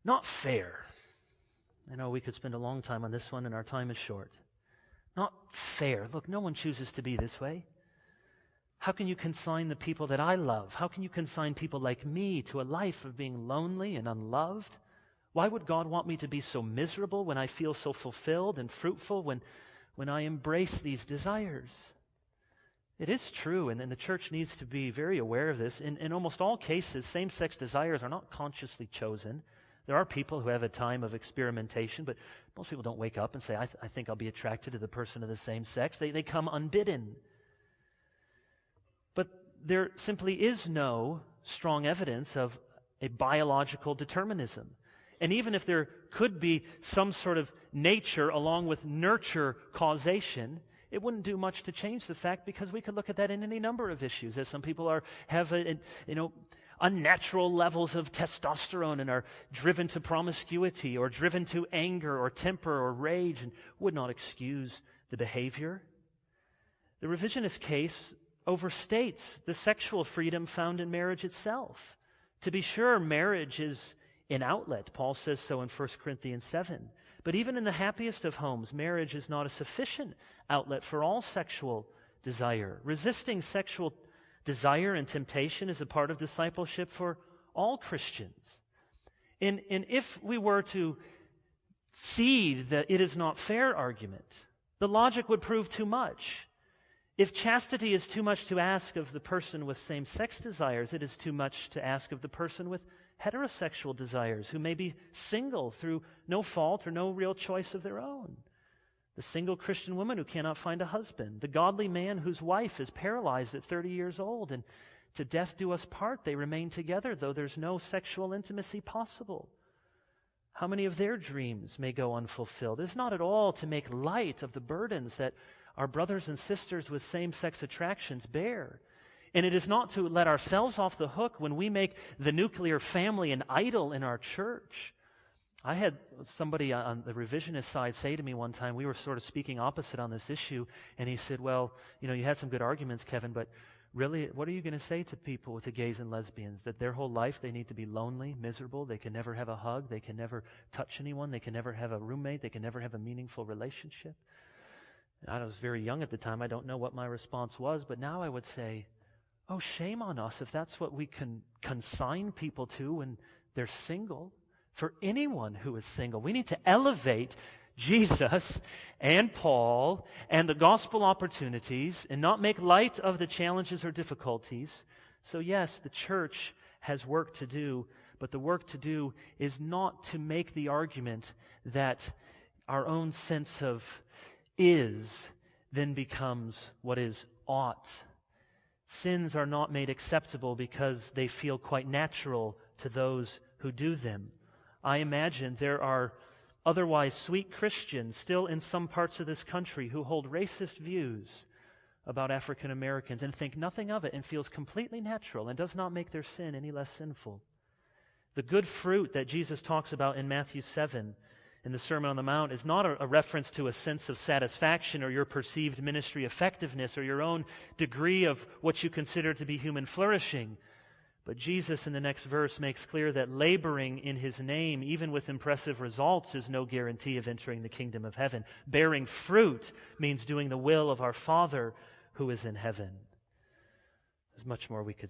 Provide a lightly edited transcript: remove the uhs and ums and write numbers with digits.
Not fair. I know we could spend a long time on this one, and our time is short. Not fair. Look, no one chooses to be this way. How can you consign the people that I love? How can you consign people like me to a life of being lonely and unloved? Why would God want me to be so miserable when I feel so fulfilled and fruitful when I embrace these desires? It is true, and the church needs to be very aware of this. In almost all cases, same-sex desires are not consciously chosen. There are people who have a time of experimentation, but most people don't wake up and say, I think I'll be attracted to the person of the same sex. They come unbidden. But there simply is no strong evidence of a biological determinism. And even if there could be some sort of nature along with nurture causation, it wouldn't do much to change the fact, because we could look at that in any number of issues. As some people have unnatural levels of testosterone and are driven to promiscuity or driven to anger or temper or rage, and would not excuse the behavior. The revisionist case overstates the sexual freedom found in marriage itself. To be sure, marriage is an outlet. Paul says so in 1 Corinthians 7. But even in the happiest of homes, marriage is not a sufficient outlet for all sexual desire. Resisting sexual desire and temptation is a part of discipleship for all Christians. And if we were to cede that it is not fair argument, the logic would prove too much. If chastity is too much to ask of the person with same-sex desires, it is too much to ask of the person with heterosexual desires, who may be single through no fault or no real choice of their own. The single Christian woman who cannot find a husband, the godly man whose wife is paralyzed at 30 years old, and to death do us part, they remain together, though there's no sexual intimacy possible. How many of their dreams may go unfulfilled? It's not at all to make light of the burdens that our brothers and sisters with same-sex attractions bear. And it is not to let ourselves off the hook when we make the nuclear family an idol in our church. I had somebody on the revisionist side say to me one time, we were sort of speaking opposite on this issue, and he said, well, you had some good arguments, Kevin, but really, what are you going to say to people, to gays and lesbians, that their whole life they need to be lonely, miserable, they can never have a hug, they can never touch anyone, they can never have a roommate, they can never have a meaningful relationship? I was very young at the time. I don't know what my response was, but now I would say, oh, shame on us if that's what we can consign people to when they're single. For anyone who is single, we need to elevate Jesus and Paul and the gospel opportunities and not make light of the challenges or difficulties. So yes, the church has work to do, but the work to do is not to make the argument that our own sense of is then becomes what is ought. Sins are not made acceptable because they feel quite natural to those who do them. I imagine there are otherwise sweet Christians still in some parts of this country who hold racist views about African Americans and think nothing of it and feels completely natural and does not make their sin any less sinful. The good fruit that Jesus talks about in Matthew 7 in the Sermon on the Mount is not a reference to a sense of satisfaction or your perceived ministry effectiveness or your own degree of what you consider to be human flourishing. But Jesus in the next verse makes clear that laboring in His name, even with impressive results, is no guarantee of entering the kingdom of heaven. Bearing fruit means doing the will of our Father who is in heaven. There's much more we could say.